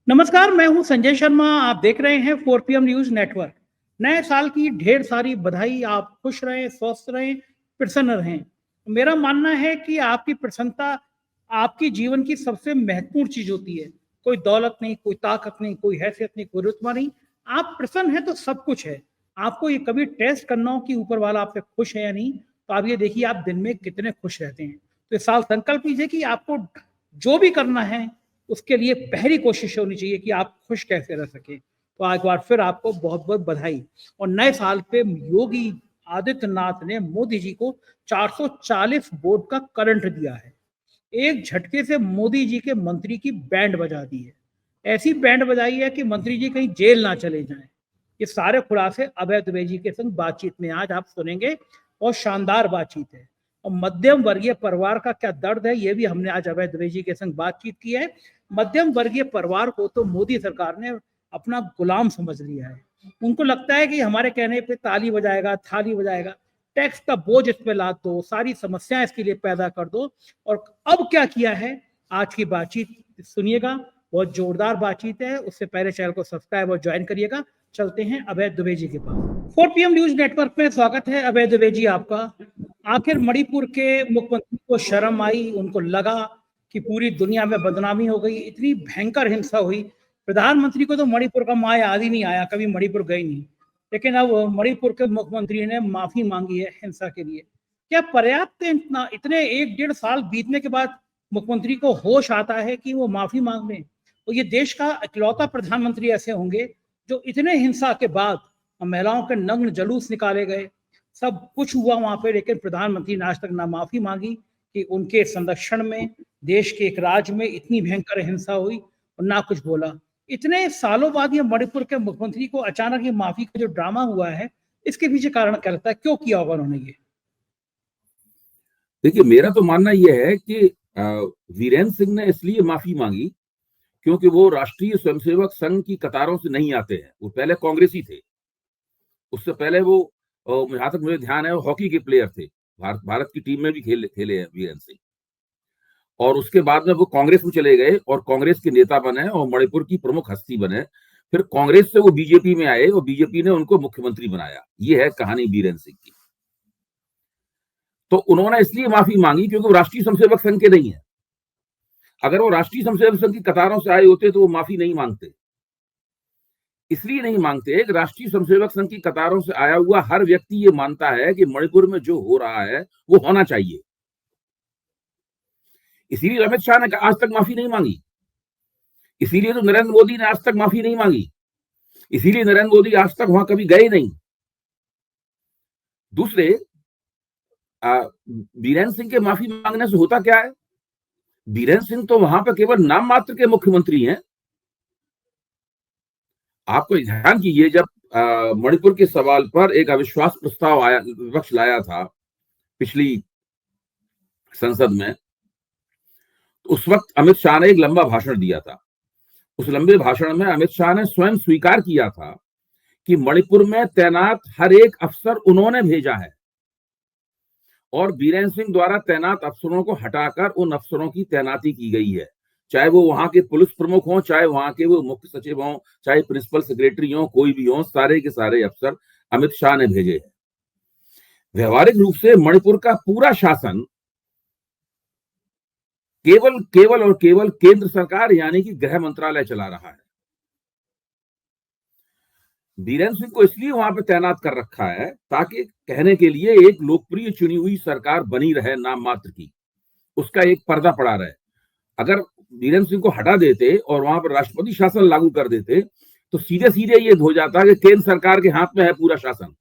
नमस्कार, मैं हूं संजय शर्मा। आप देख रहे हैं 4 PM न्यूज नेटवर्क। नए साल की ढेर सारी बधाई। आप खुश रहें, स्वस्थ रहें, प्रसन्न रहें। मेरा मानना है कि आपकी प्रसन्नता आपकी जीवन की सबसे महत्वपूर्ण चीज होती है। कोई दौलत नहीं, कोई ताकत नहीं, कोई हैसियत नहीं, कोई रुतबा नहीं। आप प्रसन्न हैं तो सब कुछ है। आपको ये कभी टेस्ट करना हो कि ऊपर वाला आपसे खुश है या नहीं, तो आप ये देखिए आप दिन में कितने खुश रहते हैं। तो इस साल संकल्प लीजिए कि आपको जो भी करना है उसके लिए पहली कोशिश होनी चाहिए कि आप खुश कैसे रह सकें। तो एक बार फिर आपको बहुत-बहुत बधाई। और नए साल पे योगी आदित्यनाथ ने मोदी जी को 440 वोट का करंट दिया है। एक झटके से मोदी जी के मंत्री की बैंड बजा दी है। ऐसी बैंड बजाई है कि मंत्री जी कहीं जेल ना चले जाएं। ये सारे खुलासे अभय द्विवेदी के संग बातचीत में आज आप सुनेंगे। और शानदार बातचीत है। और मध्यम वर्गीय परिवार का क्या दर्द है, ये भी हमने आज अभय द्विवेदी के संग बातचीत की है। मध्यम वर्गीय परिवार को तो मोदी सरकार ने अपना गुलाम समझ लिया है। उनको लगता है कि हमारे कहने पे ताली बजाएगा, थाली बजाएगा, टैक्स का बोझ इस पे लाद दो, सारी समस्याएं इसके लिए पैदा कर दो। और अब क्या किया है, आज की बातचीत सुनिएगा। बहुत जोरदार बातचीत है। उससे पहले चैनल को सब्सक्राइब और ज्वाइन करिएगा। चलते हैं अभय द्विवेदी के पास। 4 PM न्यूज नेटवर्क में स्वागत है अभय द्विवेदी आपका। आखिर मणिपुर के मुख्यमंत्री को शर्म आई, उनको लगा कि पूरी दुनिया में बदनामी हो गई, इतनी भयंकर हिंसा हुई। प्रधानमंत्री को तो मणिपुर का माँ याद ही नहीं आया, कभी मणिपुर गई नहीं। लेकिन अब मणिपुर के मुख्यमंत्री ने माफी मांगी है हिंसा के लिए। क्या पर्याप्त है? इतना इतने 1 डेढ़ साल बीतने के बाद मुख्यमंत्री को होश आता है कि वो माफी मांग लें? तो ये देश का इकलौता प्रधानमंत्री ऐसे होंगे जो इतने हिंसा के बाद महिलाओं के नग्न जुलूस निकाले गए, सब कुछ हुआ वहां पे, लेकिन प्रधानमंत्री ने आज तक ना माफी मांगी कि उनके संरक्षण में देश के एक राज्य में इतनी भयंकर हिंसा हुई, और ना कुछ बोला। इतने सालों बाद ये मणिपुर के मुख्यमंत्री को अचानक ये माफी का जो ड्रामा हुआ है, इसके पीछे कारण क्या लगता है? क्यों किया होगा उन्होंने ये? देखिए, मेरा तो मानना यह है कि वीरेंद्र सिंह ने इसलिए माफी मांगी क्योंकि वो राष्ट्रीय स्वयंसेवक संघ की कतारों से नहीं आते हैं। वो पहले कांग्रेसी थे। उससे पहले वो जहां तक मुझे ध्यान है वो हॉकी के प्लेयर थे। भारत की टीम में भी खेले हैं वीरेंद्र सिंह। और उसके बाद में वो कांग्रेस में चले गए और कांग्रेस के नेता बने और मणिपुर की प्रमुख हस्ती बने। फिर कांग्रेस से वो बीजेपी में आए और बीजेपी ने उनको मुख्यमंत्री बनाया। ये है कहानी वीरेंद्र सिंह की। तो उन्होंने इसलिए माफी मांगी क्योंकि वो राष्ट्रीय स्वयंसेवक संघ के नहीं है। अगर वो राष्ट्रीय स्वयंसेवक संघ की कतारों से आए होते तो वो माफी नहीं मांगते। इसलिए नहीं मांगते कि राष्ट्रीय स्वयंसेवक संघ की कतारों से आया हुआ हर व्यक्ति ये मानता है कि मणिपुर में जो हो रहा है वो होना चाहिए। इसीलिए अमित शाह ने आज तक माफी नहीं मांगी। इसीलिए तो नरेंद्र मोदी ने आज तक माफी नहीं मांगी। इसीलिए नरेंद्र मोदी आज तक वहां कभी गए नहीं। दूसरे, बीरेन्द्र सिंह के माफी मांगने से होता क्या है? बीरेन्द्र सिंह तो वहां पर केवल नाम मात्र के मुख्यमंत्री हैं। आपको ध्यान कीजिए, जब मणिपुर के सवाल पर एक अविश्वास प्रस्ताव आया, विपक्ष लाया था पिछली संसद में, तो उस वक्त अमित शाह ने एक लंबा भाषण दिया था। उस लंबे भाषण में अमित शाह ने स्वयं स्वीकार किया था कि मणिपुर में तैनात हर एक अफसर उन्होंने भेजा है और बीरेन्द्र सिंह द्वारा तैनात अफसरों को हटाकर उन अफसरों की तैनाती की गई है। चाहे वो वहां के पुलिस प्रमुख हों, चाहे वहां के वो मुख्य सचिव हों, चाहे प्रिंसिपल सेक्रेटरी हों, कोई भी हों, सारे के सारे अफसर अमित शाह ने भेजे हैं। व्यवहारिक रूप से मणिपुर का पूरा शासन केवल और केवल केंद्र सरकार यानी कि गृह मंत्रालय चला रहा है। बीरेन्द्र सिंह को इसलिए वहां पर तैनात कर रखा है ताकि कहने के लिए एक लोकप्रिय चुनी हुई सरकार बनी रहे, नाम मात्र की, उसका एक पर्दा पड़ा रहे। अगर बीरेन्द्र सिंह को हटा देते और वहां पर राष्ट्रपति शासन लागू कर देते तो सीधे सीधे ये हो जाता कि केंद्र सरकार के हाथ में है पूरा शासन।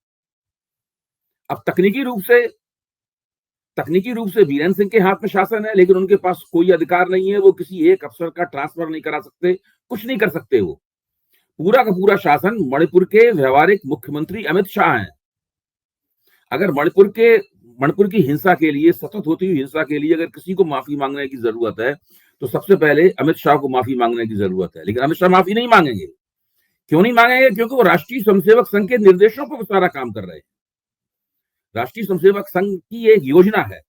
अब तकनीकी रूप से बीरेन्द्र सिंह के हाथ में शासन है, लेकिन उनके पास कोई अधिकार नहीं है। वो किसी एक अफसर का ट्रांसफर नहीं करा सकते, कुछ नहीं कर सकते। वो पूरा का पूरा शासन मणिपुर के व्यवहारिक मुख्यमंत्री अमित शाह हैं। अगर मणिपुर की हिंसा के लिए, सतत होती हुई हिंसा के लिए अगर किसी को माफी मांगने की जरूरत है तो सबसे पहले अमित शाह को माफी मांगने की जरूरत है। लेकिन अमित शाह माफी नहीं मांगेंगे। क्यों नहीं मांगेंगे? क्योंकि वो राष्ट्रीय स्वयंसेवक संघ के निर्देशों पर सारा काम कर रहे हैं। राष्ट्रीय स्वयंसेवक संघ की एक योजना है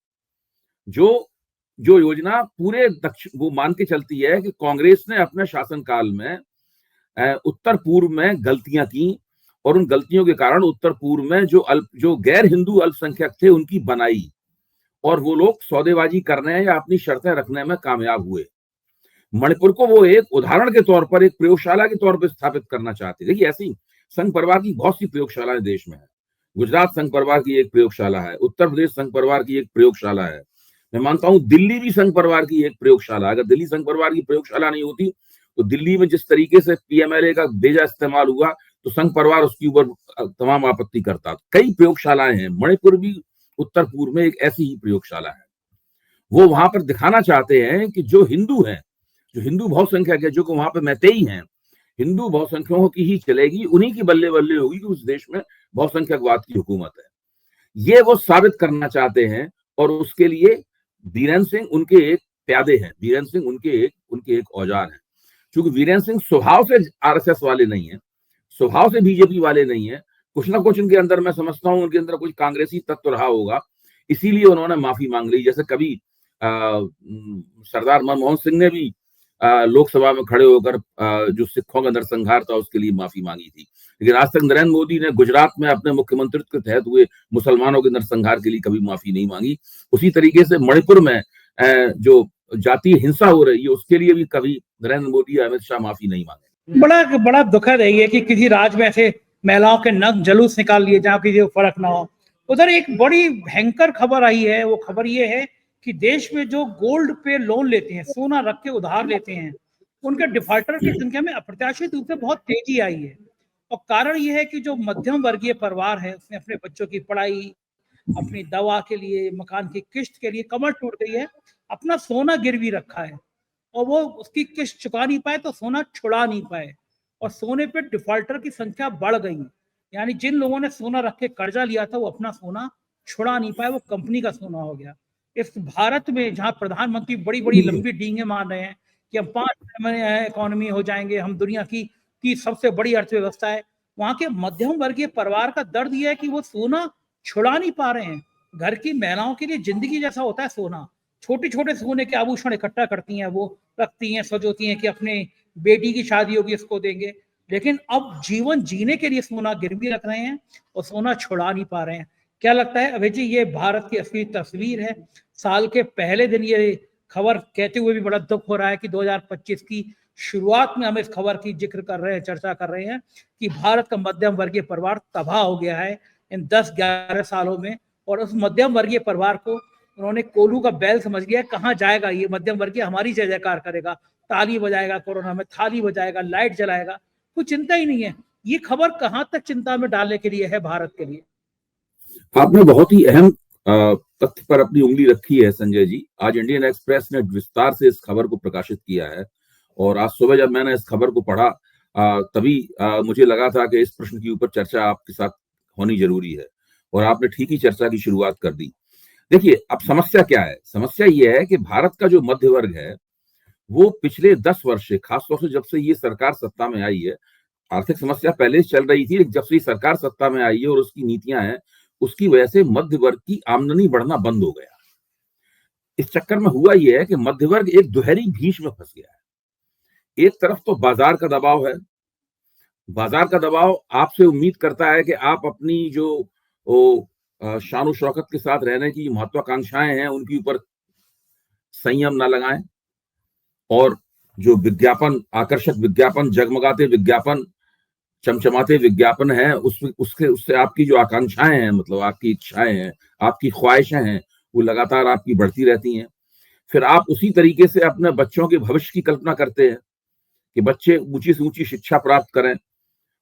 जो जो योजना पूरे वो मान के चलती है कि कांग्रेस ने अपने शासनकाल में उत्तर पूर्व में गलतियां की और उन गलतियों के कारण उत्तर पूर्व में जो गैर हिंदू अल्पसंख्यक थे उनकी बनाई, और वो लोग सौदेबाजी करने या अपनी शर्तें रखने में कामयाब हुए। मणिपुर को वो एक उदाहरण के तौर पर, एक प्रयोगशाला के तौर पर स्थापित करना चाहते। देखिए, ऐसी संघ परिवार की बहुत सी प्रयोगशालाएं देश में है। गुजरात संघ परिवार की एक प्रयोगशाला है, उत्तर प्रदेश संघ परिवार की एक प्रयोगशाला है, मैं मानता हूं दिल्ली भी संघ परिवार की एक प्रयोगशाला। अगर दिल्ली संघ परिवार की प्रयोगशाला नहीं होती तो दिल्ली में जिस तरीके से पीएमएलए का बेजा इस्तेमाल हुआ तो संघ परिवार उसके ऊपर तमाम आपत्ति करता। कई प्रयोगशालाएं हैं, मणिपुर भी उत्तर पूर्व में एक ऐसी ही प्रयोगशाला है। वो वहां पर दिखाना चाहते हैं कि जो हिंदू हैं, जो हिंदू बहुसंख्यक है, जो वहां पर मैतेई हैं, हिंदू बहुसंख्यकों की ही चलेगी, उन्हीं की बल्ले बल्ले होगी कि उस देश में बहुसंख्यकवाद की हुकूमत है। ये वो साबित करना चाहते हैं, और उसके लिए बीरेन सिंह उनके एक प्यादे हैं, बीरेन सिंह उनके एक औजार हैं। क्योंकि बीरेन सिंह स्वभाव से आरएसएस वाले नहीं है, स्वभाव से बीजेपी वाले नहीं है, कुछ ना कुछ उनके अंदर, मैं समझता हूं उनके अंदर कुछ कांग्रेसी तत्व रहा होगा, इसीलिए उन्होंने माफी मांग ली। जैसे कभी सरदार मनमोहन सिंह ने भी लोकसभा में खड़े होकर जो सिखों का नरसंहार था उसके लिए माफी मांगी थी। लेकिन आज तक नरेंद्र मोदी ने गुजरात में अपने मुख्यमंत्रित्व के तहत हुए मुसलमानों के नरसंहार के लिए कभी माफी नहीं मांगी। उसी तरीके से मणिपुर में जो जातीय हिंसा हो रही है उसके लिए भी कभी नरेंद्र मोदी या अमित शाह माफी नहीं मांगे। बड़ा बड़ा दुखद है ये कि किसी राज्य में ऐसे महिलाओं के नग्न जुलूस निकाल लिए जहाँ किसी को फर्क ना हो। उधर एक बड़ी भयंकर खबर आई है, वो खबर ये है कि देश में जो गोल्ड पे लोन लेते हैं, सोना रख के उधार लेते हैं, उनके डिफॉल्टर की संख्या में अप्रत्याशित रूप से बहुत तेजी आई है। और कारण ये है कि जो मध्यम वर्गीय परिवार है उसने अपने बच्चों की पढ़ाई, अपनी दवा के लिए, मकान की किस्त के लिए कमर टूट गई है, अपना सोना गिरवी रखा है और वो उसकी किस्त चुका नहीं पाए तो सोना छुड़ा नहीं पाए, और सोने पे डिफॉल्टर की संख्या बढ़ गई। यानी जिन लोगों ने सोना रख के कर्जा लिया था वो अपना सोना छुड़ा नहीं पाए, वो कंपनी का सोना हो गया। इस भारत में जहां प्रधानमंत्री बड़ी बड़ी लंबी डींगे मार रहे हैं कि हम 5 इकोनॉमी हो जाएंगे, हम दुनिया की सबसे बड़ी अर्थव्यवस्था है, वहां के मध्यम वर्गीय परिवार का दर्द यह है कि वो सोना छुड़ा नहीं पा रहे हैं। घर की महिलाओं के लिए जिंदगी जैसा होता है सोना, छोटे छोटे सोने के आभूषण इकट्ठा करती हैं, वो रखती हैं, सजोती हैं कि अपने बेटी की शादी होगी इसको देंगे, लेकिन अब जीवन जीने के लिए सोना गिरवी रख रहे हैं और सोना छुड़ा नहीं पा रहे हैं। क्या लगता है अभय जी, ये भारत की असली तस्वीर है? साल के पहले दिन ये खबर कहते हुए भी बड़ा दुख हो रहा है कि 2025 की शुरुआत में हम इस खबर की जिक्र कर रहे हैं, चर्चा कर रहे हैं कि भारत का मध्यम वर्गीय परिवार तबाह हो गया है इन 10-11 सालों में, और उस मध्यम वर्गीय परिवार को उन्होंने कोल्हू का बैल समझ लिया। कहाँ जाएगा ये मध्यम वर्गीय, हमारी जय जयकार करेगा, ताली बजाएगा, कोरोना में थाली बजाएगा, लाइट जलाएगा, कोई चिंता ही नहीं है। ये खबर कहाँ तक चिंता में डालने के लिए है भारत के लिए? आपने बहुत ही अहम तथ्य पर अपनी उंगली रखी है संजय जी। आज इंडियन एक्सप्रेस ने विस्तार से इस खबर को प्रकाशित किया है, और आज सुबह जब मैंने इस खबर को पढ़ा तभी मुझे लगा था कि इस प्रश्न के ऊपर चर्चा आपके साथ होनी जरूरी है, और आपने ठीक ही चर्चा की शुरुआत कर दी। देखिए, अब समस्या क्या है? समस्या यह है कि भारत का जो मध्य वर्ग है वो पिछले 10 वर्ष से, खासतौर से जब से ये सरकार सत्ता में आई है, आर्थिक समस्या पहले से चल रही थी, लेकिन जब से ये सरकार सत्ता में आई है और उसकी नीतियां हैं, उसकी वजह से मध्य वर्ग की आमदनी बढ़ना बंद हो गया। इस चक्कर में हुआ यह है कि मध्य वर्ग एक दुहरी भीष में फंस गया है। एक तरफ तो बाजार का दबाव है, बाजार का दबाव आपसे उम्मीद करता है कि आप अपनी जो शान और शौकत के साथ रहने की महत्वाकांक्षाएं हैं उनके ऊपर संयम ना लगाएं, और जो विज्ञापन, आकर्षक विज्ञापन, जगमगाते विज्ञापन, चमचमाते विज्ञापन है, उससे आपकी जो आकांक्षाएं हैं, मतलब आपकी इच्छाएं हैं, आपकी ख्वाहिशें हैं, वो लगातार आपकी बढ़ती रहती हैं। फिर आप उसी तरीके से अपने बच्चों के भविष्य की कल्पना करते हैं कि बच्चे ऊंची से ऊंची शिक्षा प्राप्त करें,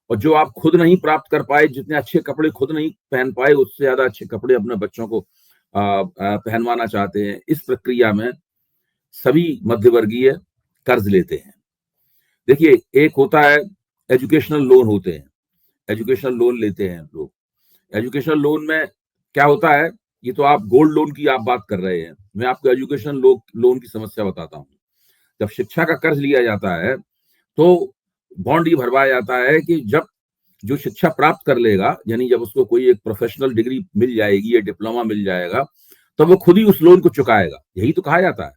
और जो आप खुद नहीं प्राप्त कर पाए, जितने अच्छे कपड़े खुद नहीं पहन पाए, उससे ज्यादा अच्छे कपड़े अपने बच्चों को पहनवाना चाहते हैं। इस प्रक्रिया में सभी मध्यवर्गीय कर्ज लेते हैं। देखिए, एक होता है एजुकेशनल लोन, होते हैं एजुकेशनल लोन लेते हैं लोग। एजुकेशनल लोन में क्या होता है, ये तो आप गोल्ड लोन की आप बात कर रहे हैं, मैं आपको एजुकेशनल लोन की समस्या बताता हूँ। जब शिक्षा का कर्ज लिया जाता है तो बॉन्ड ये भरवाया जाता है कि जब जो शिक्षा प्राप्त कर लेगा, यानी जब उसको कोई एक प्रोफेशनल डिग्री मिल जाएगी या डिप्लोमा मिल जाएगा, तो वो खुद ही उस लोन को चुकाएगा, यही तो कहा जाता है।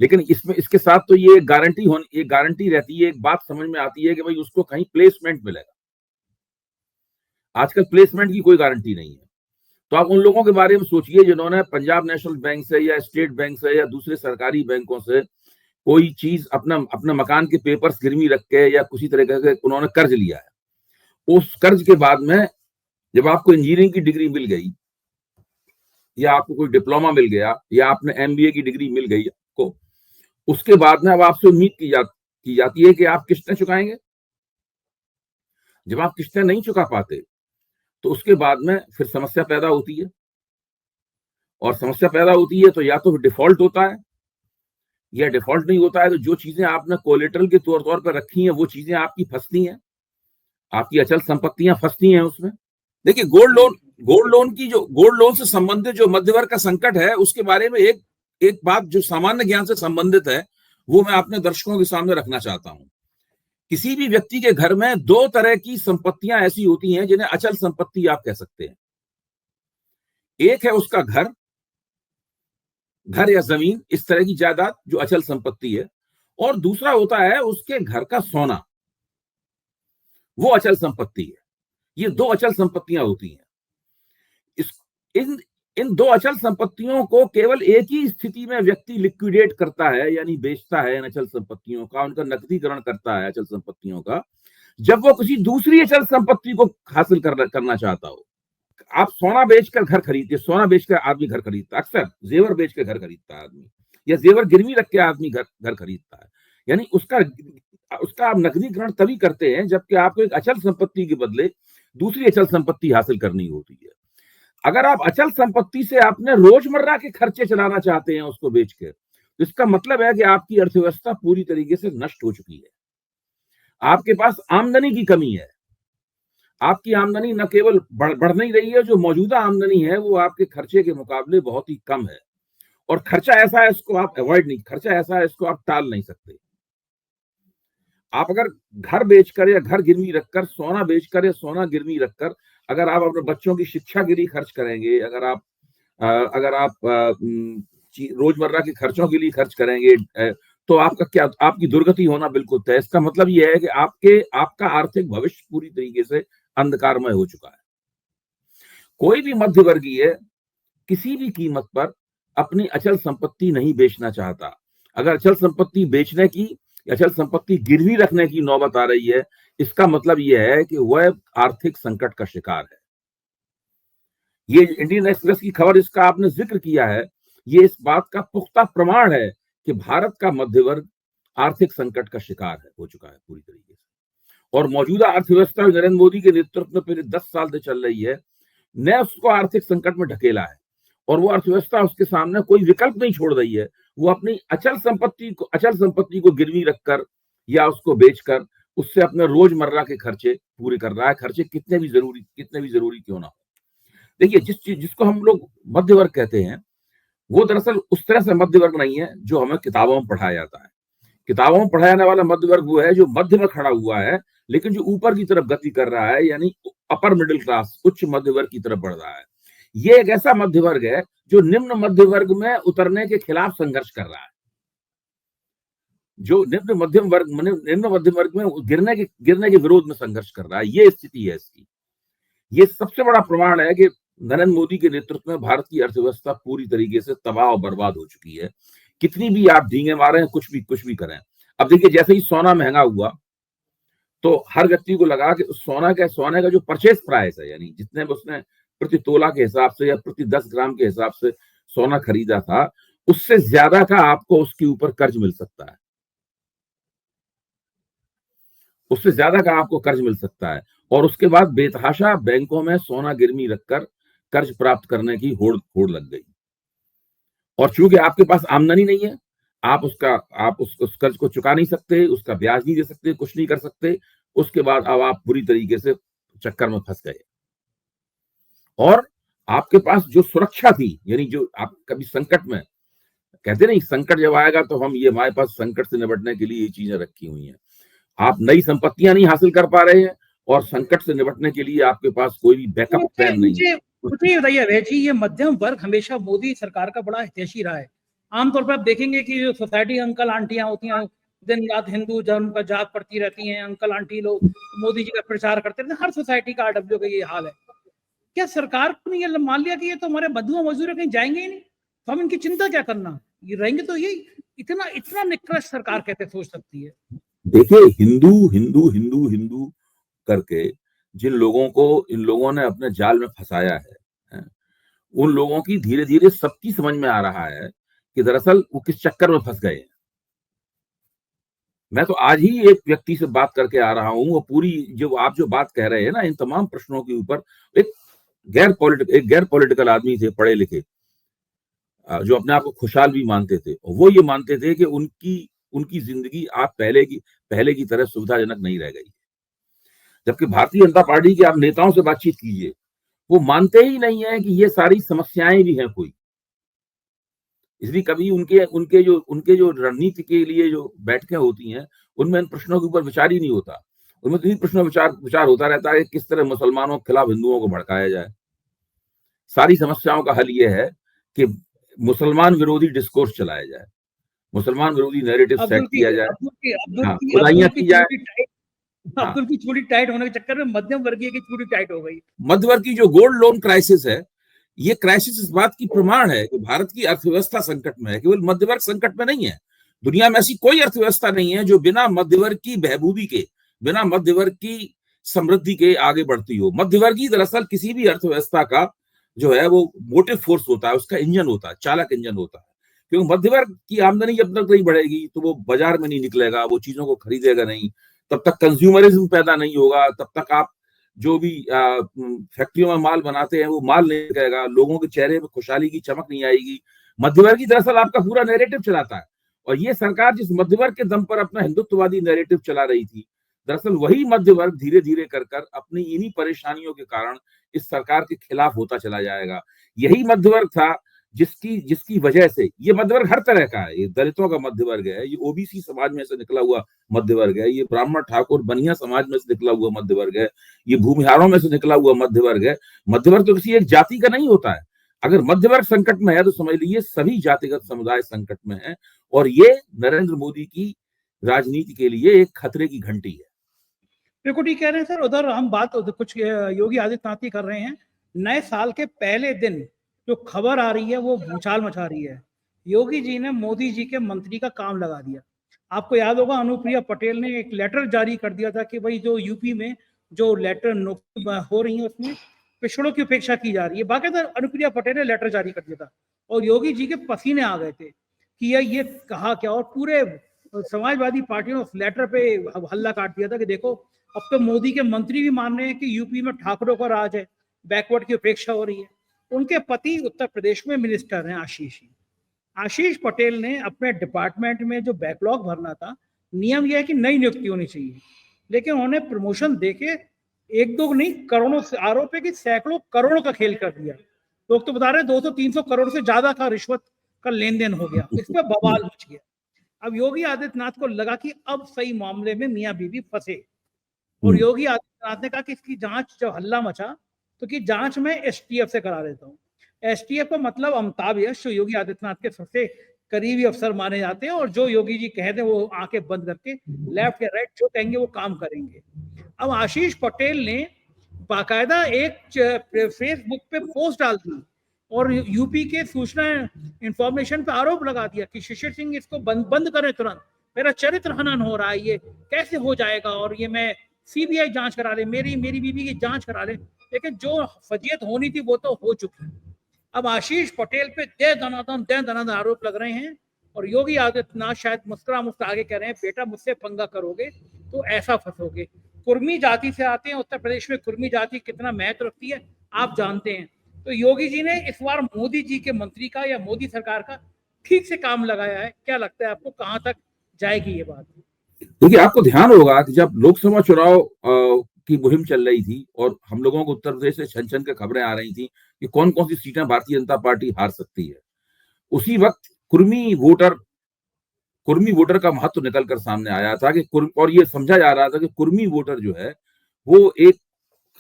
लेकिन इसमें इसके साथ तो ये एक गारंटी रहती है, एक बात समझ में आती है कि भाई उसको कहीं प्लेसमेंट मिलेगा। आजकल प्लेसमेंट की कोई गारंटी नहीं है। तो आप उन लोगों के बारे में सोचिए जिन्होंने पंजाब नेशनल बैंक से या स्टेट बैंक से या दूसरे सरकारी बैंकों से कोई चीज अपना मकान के पेपर्स गिरवी रख के या किसी तरह के उन्होंने कर्ज लिया है। उस कर्ज के बाद में जब आपको इंजीनियरिंग की डिग्री मिल गई या आपको कोई डिप्लोमा मिल गया या आपने एमबीए की डिग्री मिल गई आपको, उसके बाद में अब आपसे उम्मीद की जाती है कि आप किस्तें चुकाएंगे। जब आप किस्तें नहीं चुका पाते तो उसके बाद में फिर समस्या पैदा होती है, और समस्या पैदा होती है तो या तो डिफॉल्ट होता है, या डिफॉल्ट नहीं होता है तो जो चीजें आपने कोलेटरल के तौर पर रखी हैं वो चीजें आपकी फंसती हैं, आपकी अचल संपत्तियां फंसती हैं उसमें। देखिए गोल्ड लोन से संबंधित जो मध्यवर्ग का संकट है उसके बारे में एक बात जो सामान्य ज्ञान से संबंधित है वो मैं अपने दर्शकों के सामने रखना चाहता हूं। किसी भी व्यक्ति के घर में दो तरह की संपत्तियां ऐसी होती हैं जिन्हें अचल संपत्ति आप कह सकते हैं। एक है उसका घर या जमीन, इस तरह की जायदाद जो अचल संपत्ति है, और दूसरा होता है उसके घर का सोना, वो अचल संपत्ति है। ये दो अचल संपत्तियां होती हैं। इन दो अचल संपत्तियों को केवल एक ही स्थिति में व्यक्ति लिक्विडेट करता है, यानी बेचता है इन अचल संपत्तियों का, उनका नकदीकरण करता है अचल संपत्तियों का, जब वो किसी दूसरी अचल संपत्ति को हासिल करना चाहता हो। आप सोना बेचकर घर खरीदते, सोना बेचकर आदमी घर खरीदता है, अक्सर जेवर बेचकर घर खरीदता है आदमी, या जेवर गिरवी रख के आदमी घर खरीदता है। यानी उसका आप नकदीकरण तभी करते हैं जबकि आपको एक अचल संपत्ति के बदले दूसरी अचल संपत्ति हासिल करनी होती है। अगर आप अचल संपत्ति से अपने रोजमर्रा के खर्चे चलाना चाहते हैं उसको बेच के, तो इसका मतलब है कि आपकी अर्थव्यवस्था पूरी तरीके से नष्ट हो चुकी है। आपके पास आमदनी की कमी है, आपकी आमदनी न केवल बढ़ नहीं रही है, जो मौजूदा आमदनी है वो आपके खर्चे के मुकाबले बहुत ही कम है, और खर्चा ऐसा है इसको आप खर्चा ऐसा है इसको आप टाल नहीं सकते। आप अगर घर बेचकर या घर गिरवी रखकर, सोना बेचकर या सोना गिरवी रखकर अगर आप अपने बच्चों की शिक्षा के लिए खर्च करेंगे, अगर आप रोजमर्रा के खर्चों के लिए खर्च करेंगे, तो आपकी दुर्गति होना बिल्कुल तय। इसका मतलब यह है कि आपका आर्थिक भविष्य पूरी तरीके से अंधकारमय हो चुका है। कोई भी मध्यवर्गीय किसी भी कीमत पर अपनी अचल संपत्ति नहीं बेचना चाहता। अगर अचल संपत्ति बेचने की, अचल संपत्ति गिरवी रखने की नौबत आ रही है, इसका मतलब यह है कि वह आर्थिक संकट का शिकार है। ये इंडियन एक्सप्रेस की खबर जिसका आपने जिक्र किया है, ये इस बात का पुख्ता प्रमाण है कि भारत का मध्यवर्ग आर्थिक संकट का शिकार हो चुका है पूरी तरीके से। और मौजूदा अर्थव्यवस्था नरेंद्र मोदी के नेतृत्व में पिछले 10 साल से चल रही है, ने उसको आर्थिक संकट में ढकेला है, और वो अर्थव्यवस्था उसके सामने कोई विकल्प नहीं छोड़ रही है। वो अपनी अचल संपत्ति को गिरवी रखकर या उसको बेचकर उससे अपने रोजमर्रा के खर्चे पूरे कर रहा है, खर्चे कितने भी जरूरी क्यों ना हो। देखिए, जिसको हम लोग मध्य वर्ग कहते हैं, वो दरअसल उस तरह से मध्य वर्ग नहीं है जो हमें किताबों में पढ़ाया जाता है। किताबों में पढ़ाया जाने वाला मध्य वर्ग वो है जो मध्य में खड़ा हुआ है, लेकिन जो ऊपर की तरफ गति कर रहा है, यानी अपर मिडिल क्लास, उच्च मध्य वर्ग की तरफ बढ़ रहा है। ये एक ऐसा मध्य वर्ग है जो निम्न मध्य वर्ग में उतरने के खिलाफ संघर्ष कर रहा है, जो निम्न मध्यम वर्ग में गिरने के विरोध में संघर्ष कर रहा है। ये स्थिति है इसकी। ये सबसे बड़ा प्रमाण है कि नरेंद्र मोदी के नेतृत्व में भारत की अर्थव्यवस्था पूरी तरीके से तबाह और बर्बाद हो चुकी है। कितनी भी आप ढींगे मारें, कुछ भी करें। अब देखिए, जैसे ही सोना महंगा हुआ तो हर व्यक्ति को लगा कि सोने का जो परचेज प्राइस है, यानी जितने उसने प्रति तोला के हिसाब से या प्रति 10 ग्राम के हिसाब से सोना खरीदा था, उससे ज्यादा का आपको उसके ऊपर कर्ज मिल सकता है, उससे ज्यादा का आपको कर्ज मिल सकता है। और उसके बाद बेतहाशा बैंकों में सोना गिरवी रखकर कर्ज प्राप्त करने की होड़ लग गई। और चूंकि आपके पास आमदनी नहीं है, आप उस कर्ज को चुका नहीं सकते, उसका ब्याज नहीं दे सकते, कुछ नहीं कर सकते। उसके बाद अब आप बुरी तरीके से चक्कर में फंस गए, और आपके पास जो सुरक्षा थी, यानी जो आप कभी संकट में कहते नहीं, संकट जब आएगा तो हमारे पास संकट से निपटने के लिए ये चीजें रखी हुई हैं। आप नई संपत्तियां नहीं हासिल कर पा रहे हैं, और संकट से निपटने के लिए आपके पास कोई भी बैकअप प्लान नहीं है। कुछ नहीं बताइए अभय जी, ये मध्यम वर्ग हमेशा मोदी सरकार का बड़ा हितैषी रहा है। आमतौर पर आप देखेंगे कि जो सोसाइटी अंकल आंटियां होती हैं, दिन रात हिंदू धर्म का जाप पढ़ती रहती हैं, अंकल आंटी लोग मोदी जी का प्रचार करते रहते हैं। हर सोसाइटी का आरडब्ल्यू का ये हाल है। क्या सरकार ने ये मान लिया कि ये तो हमारे मधुआ मजदूर कहीं जाएंगे ही नहीं, तो हम इनकी चिंता क्या करना, ये रहेंगे तो यही। इतना इतना निकृष्ट सरकार कैसे सोच सकती है? देखिए, हिंदू हिंदू हिंदू हिंदू करके जिन लोगों को इन लोगों ने अपने जाल में फंसाया है, उन लोगों की धीरे धीरे सबकी समझ में आ रहा है कि दरअसल वो किस चक्कर में फंस गए हैं। मैं तो आज ही एक व्यक्ति से बात करके आ रहा हूं, वो पूरी जो आप जो बात कह रहे हैं ना, इन तमाम प्रश्नों के ऊपर एक गैर पॉलिटिकल आदमी थे, पढ़े लिखे, जो अपने आप को खुशहाल भी मानते थे, और वो ये मानते थे कि उनकी उनकी जिंदगी आप पहले की तरह सुविधाजनक नहीं रह गई। जबकि भारतीय जनता पार्टी के आप नेताओं से बातचीत कीजिए, वो मानते ही नहीं है कि ये सारी समस्याएं भी हैं कोई। इसलिए कभी उनके जो रणनीति के लिए जो बैठकें होती हैं, उनमें इन प्रश्नों के ऊपर विचार ही नहीं होता। उनमें तो प्रश्नों विचार होता रहता है कि किस तरह मुसलमानों के खिलाफ हिंदुओं को भड़काया जाए। सारी समस्याओं का हल ये है कि मुसलमान विरोधी डिस्कोर्स चलाया जाए, मुसलमान विरोधी नैरेटिव सेट किया जाए, खुदाइयां की जाए। अब्दुल की चूड़ी टाइट होने के चक्कर में मध्यम वर्गीय की चूड़ी टाइट हो गई। मध्य वर्ग की जो गोल्ड लोन क्राइसिस है, ये क्राइसिस इस बात की प्रमाण है कि भारत की अर्थव्यवस्था संकट में है, केवल मध्य वर्ग संकट में नहीं है। दुनिया में ऐसी कोई अर्थव्यवस्था नहीं है जो बिना मध्य वर्ग की बहबूदी के, बिना मध्य वर्ग की समृद्धि के आगे बढ़ती हो। मध्य वर्ग ही दरअसल किसी भी अर्थव्यवस्था का जो है वो मोटिव फोर्स होता है, उसका इंजन होता है, चालक इंजन होता है। क्योंकि मध्य वर्ग की आमदनी जब तक नहीं बढ़ेगी तो वो बाजार में नहीं निकलेगा, वो चीजों को खरीदेगा नहीं, तब तक कंज्यूमरिज्म पैदा नहीं होगा, तब तक आप जो भी फैक्ट्रियों में माल बनाते हैं वो माल नहीं बिकेगा, लोगों के चेहरे पे खुशहाली की चमक नहीं आएगी। मध्यवर्गी दरअसल आपका पूरा नैरेटिव चलाता है, और ये सरकार जिस मध्यवर्ग के दम पर अपना हिंदुत्ववादी नैरेटिव चला रही थी, दरअसल वही मध्य वर्ग धीरे धीरे कर अपनी इन्हीं परेशानियों के कारण इस सरकार के खिलाफ होता चला जाएगा। यही मध्य वर्ग था जिसकी वजह से ये मध्य वर्ग हर तरह का है, ये दलितों का मध्य वर्ग है, ये ओबीसी समाज में से निकला हुआ मध्य वर्ग है, ये ब्राह्मण ठाकुर बनिया समाज में से निकला हुआ मध्य वर्ग है, ये भूमिहारों में से निकला हुआ मध्य वर्ग है। मध्य वर्ग तो किसी एक जाति का नहीं होता है। अगर मध्य वर्ग संकट में है तो समझ लीजिए सभी जातिगत समुदाय संकट में है, और ये नरेंद्र मोदी की राजनीति के लिए एक खतरे की घंटी है। बिल्कुल ठीक कह रहे हैं सर। उधर हम बात कुछ योगी आदित्यनाथ की कर रहे हैं। नए साल के पहले दिन जो खबर आ रही है वो भूचाल मचा रही है। योगी जी ने मोदी जी के मंत्री का काम लगा दिया। आपको याद होगा अनुप्रिया पटेल ने एक लेटर जारी कर दिया था कि भाई जो यूपी में जो लेटर हो रही है उसमें पिछड़ों की उपेक्षा की जा रही है। बाकायदा अनुप्रिया पटेल ने लेटर जारी कर दिया था और योगी जी के पसीने आ गए थे कि ये कहा क्या, और पूरे समाजवादी पार्टियों ने उस लेटर पे हल्ला काट दिया था कि देखो अब तो मोदी के मंत्री भी मान रहे हैं कि यूपी में ठाकुरों का राज है, बैकवर्ड की उपेक्षा हो रही है। उनके पति उत्तर प्रदेश में मिनिस्टर हैं आशीष पटेल ने अपने डिपार्टमेंट में जो बैकलॉग भरना था, नियम यह है कि नई नियुक्ति होनी चाहिए, लेकिन उन्होंने प्रमोशन देके एक दो नहीं करोड़ों से आरोप है कि सैकड़ों करोड़ों का खेल कर दिया। लोग तो बता रहे 200-300 करोड़ से ज्यादा का रिश्वत का लेन देन हो गया, इस पर बवाल मच गया। अब योगी आदित्यनाथ को लगा कि अब सही मामले में मियां बीवी फंसे, और योगी आदित्यनाथ ने कहा कि इसकी जांच जब हल्ला मचा तो कि जांच में एसटीएफ से करा देता हूँ। एसटीएफ का मतलब अमिताभ यश जो योगी आदित्यनाथ के सबसे करीबी अफसर माने जाते हैं, और जो योगी जी कहते हैं वो आंखें बंद करके लेफ्ट या राइट जो कहेंगे वो काम करेंगे। अब आशीष पटेल ने बाकायदा एक फेसबुक पे पोस्ट डाल दी और यूपी के सूचना इंफॉर्मेशन पे आरोप लगा दिया कि शिशिर सिंह इसको बंद करें तुरंत, मेरा चरित्र हनन हो रहा है, ये कैसे हो जाएगा, और ये मैं सीबीआई जांच करा ले, मेरी बीवी की जांच करा ले। लेकिन जो फजीयत होनी थी वो तो हो चुकी है। अब आशीष पटेल पे दे दनादन आरोप लग रहे हैं, और योगी आदित्यनाथ शायद मुस्कुरा आगे कह रहे हैं बेटा मुझसे पंगा करोगे तो ऐसा फंसोगे। कुर्मी जाति से आते हैं, उत्तर प्रदेश में कुर्मी जाति कितना महत्व रखती है आप जानते हैं। तो योगी जी ने इस बार मोदी जी के मंत्री का या मोदी सरकार का ठीक से काम लगाया है। क्या लगता है आपको कहां तक जाएगी ये बात? देखिए, आपको ध्यान होगा कि जब लोकसभा चुनाव की मुहिम चल रही थी और हम लोगों को उत्तर प्रदेश से छन छन के खबरें आ रही थी कि कौन कौन सी सीटें भारतीय जनता पार्टी हार सकती है, उसी वक्त कुर्मी वोटर का महत्व निकल कर सामने आया था कि और ये समझा जा रहा था कि कुर्मी वोटर जो है वो एक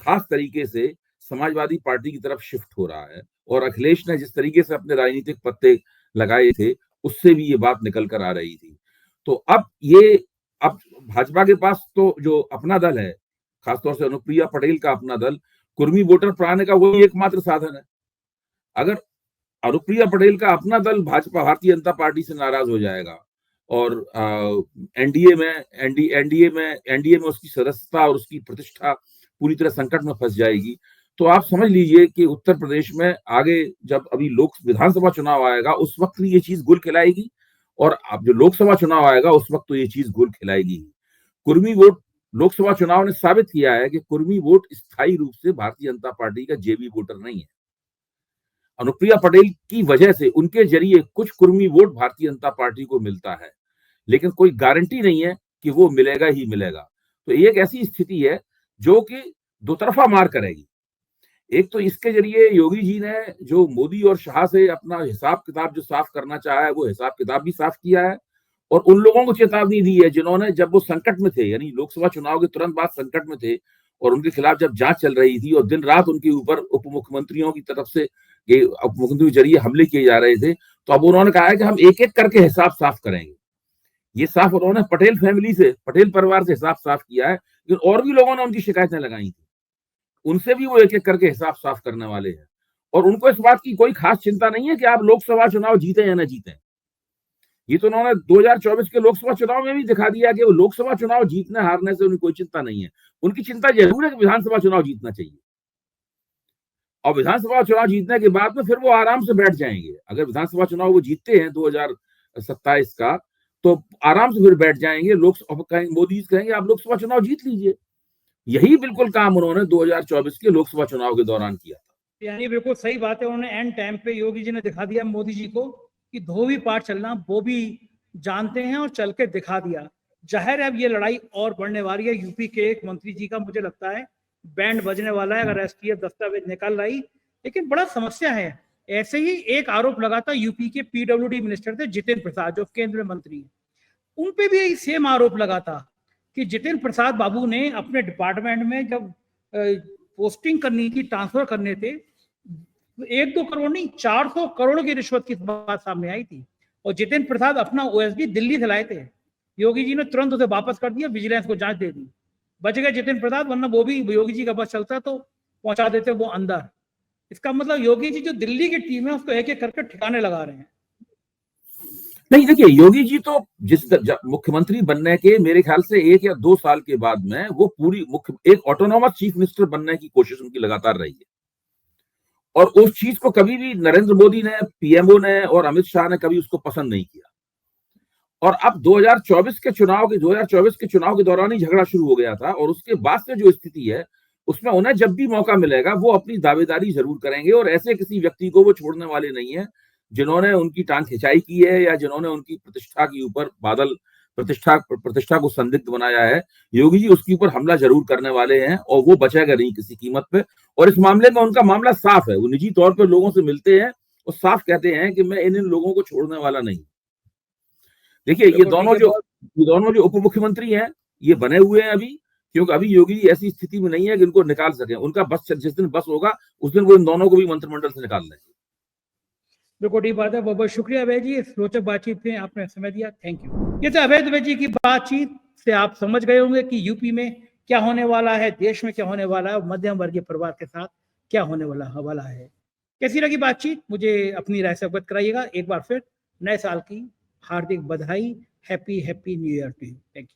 खास तरीके से समाजवादी पार्टी की तरफ शिफ्ट हो रहा है, और अखिलेश ने जिस तरीके से अपने राजनीतिक पत्ते लगाए थे उससे भी ये बात निकल कर आ रही थी। तो अब भाजपा के पास तो जो अपना दल है, खासतौर से अनुप्रिया पटेल का अपना दल, कुर्मी वोटर पर आने का वही एकमात्र साधन है। अगर अनुप्रिया पटेल का अपना दल भाजपा भारतीय जनता पार्टी से नाराज हो जाएगा और एनडीए में उसकी सदस्यता और उसकी प्रतिष्ठा पूरी तरह संकट में फंस जाएगी, तो आप समझ लीजिए कि उत्तर प्रदेश में आगे जब अभी विधानसभा चुनाव आएगा उस वक्त ये चीज गुल खिलाएगी, और अब जो लोकसभा चुनाव आएगा उस वक्त तो ये चीज गुल खिलाएगी। कुर्मी वोट, लोकसभा चुनाव ने साबित किया है कि कुर्मी वोट स्थायी रूप से भारतीय जनता पार्टी का जेबी वोटर नहीं है। अनुप्रिया पटेल की वजह से उनके जरिए कुछ कुर्मी वोट भारतीय जनता पार्टी को मिलता है, लेकिन कोई गारंटी नहीं है कि वो मिलेगा ही मिलेगा। तो एक ऐसी स्थिति है जो कि दो तरफा मार करेगी। एक तो इसके जरिए योगी जी ने जो मोदी और शाह से अपना हिसाब किताब जो साफ करना चाहा है वो हिसाब किताब भी साफ किया है, और उन लोगों को चेतावनी दी है जिन्होंने, जब वो संकट में थे, यानी लोकसभा चुनाव के तुरंत बाद संकट में थे और उनके खिलाफ जब जांच चल रही थी और दिन रात उनके ऊपर उप मुख्यमंत्रियों की तरफ से उप मुख्यमंत्री के जरिए हमले किए जा रहे थे, तो अब उन्होंने कहा है कि हम एक एक करके हिसाब साफ करेंगे। ये साफ उन्होंने पटेल फैमिली से, पटेल परिवार से हिसाब साफ किया है, लेकिन और भी लोगों ने उनकी शिकायतें लगाई थी, उनसे भी वो एक एक करके हिसाब साफ करने वाले हैं। और उनको इस बात की कोई खास चिंता नहीं है कि आप लोकसभा चुनाव जीते या ना जीते। ये तो उन्होंने 2024 के लोकसभा चुनाव में भी दिखा दिया कि वो लोकसभा चुनाव जीतने हारने से उनकी कोई चिंता नहीं है। उनकी चिंता जरूर है कि विधानसभा चुनाव जीतना चाहिए, और विधानसभा चुनाव जीतने के बाद में फिर वो आराम से बैठ जाएंगे। अगर विधानसभा चुनाव वो जीतते हैं 2027 का, तो आराम से फिर बैठ जाएंगे। मोदी जी कहेंगे आप लोकसभा चुनाव जीत लीजिए। यही बिल्कुल काम उन्होंने 2024 के लोकसभा चुनाव के दौरान किया था। यानी बिल्कुल सही बात है, उन्होंने एंड टाइम पे योगी जी ने दिखा दिया मोदी जी को कि धोबी पार चलना वो भी जानते हैं, और चल के दिखा दिया। जाहिर है अब ये लड़ाई और बढ़ने वाली है। यूपी के एक मंत्री जी का मुझे लगता है बैंड बजने वाला है अगर एसटीएफ दस्तावेज निकाल लाई। लेकिन बड़ा समस्या है, ऐसे ही एक आरोप लगा था यूपी के पीडब्ल्यूडी मिनिस्टर थे जितेंद्र प्रसाद, जो केंद्रीय मंत्री हैं, उन पे भी सेम आरोप लगा था कि जितेंद्र प्रसाद बाबू ने अपने डिपार्टमेंट में जब पोस्टिंग करनी थी, ट्रांसफर करने थे, 1-2 करोड़ नहीं 400 करोड़ की रिश्वत की बात सामने आई थी, और जितेंद्र प्रसाद अपना ओएसडी दिल्ली से लाए थे। योगी जी ने तुरंत उसे वापस कर दिया, विजिलेंस को जांच दे दी, बच गए जितेंद्र प्रसाद, वरना वो भी योगी जी का बस चलता तो पहुंचा देते वो अंदर। इसका मतलब योगी जी जो दिल्ली की टीम है उसको एक एक करके ठिकाने लगा रहे हैं। नहीं, देखिए योगी जी तो मुख्यमंत्री बनने के मेरे ख्याल से 1 या 2 साल के बाद में वो पूरी एक ऑटोनोमस चीफ मिनिस्टर बनने की कोशिश उनकी लगातार रही है, और उस चीज को कभी भी नरेंद्र मोदी ने, पीएमओ ने और अमित शाह ने कभी उसको पसंद नहीं किया। और अब 2024 के चुनाव के दौरान ही झगड़ा शुरू हो गया था, और उसके बाद से जो स्थिति है उसमें उन्हें जब भी मौका मिलेगा वो अपनी दावेदारी जरूर करेंगे, और ऐसे किसी व्यक्ति को वो छोड़ने वाले नहीं है जिन्होंने उनकी टांग खिंचाई की है या जिन्होंने उनकी प्रतिष्ठा के ऊपर प्रतिष्ठा को संदिग्ध बनाया है। योगी जी उसके ऊपर हमला जरूर करने वाले हैं, और वो बचेगा नहीं किसी कीमत पे। और इस मामले में उनका मामला साफ है, वो निजी तौर पर लोगों से मिलते हैं और साफ कहते हैं कि मैं इन लोगों को छोड़ने वाला नहीं। देखिए ये दोनों जो उप मुख्यमंत्री हैं ये बने हुए हैं अभी, क्योंकि अभी योगी जी ऐसी स्थिति में नहीं है कि इनको निकाल सके। उनका बस जिस दिन बस होगा उस दिन वो इन दोनों को भी मंत्रिमंडल से निकाल देंगे। बिल्कुल ठीक बात है। बहुत बहुत शुक्रिया अभय जी, इस रोचक बातचीत में आपने समय दिया, थैंक यू। ये तो अभय दुबे जी की बातचीत से आप समझ गए होंगे कि यूपी में क्या होने वाला है, देश में क्या होने वाला है, मध्यम वर्गीय परिवार के साथ क्या होने वाला है। कैसी लगी बातचीत, मुझे अपनी राय से अवगत कराइएगा। एक बार फिर नए साल की हार्दिक बधाई, happy new year to you. Thank you.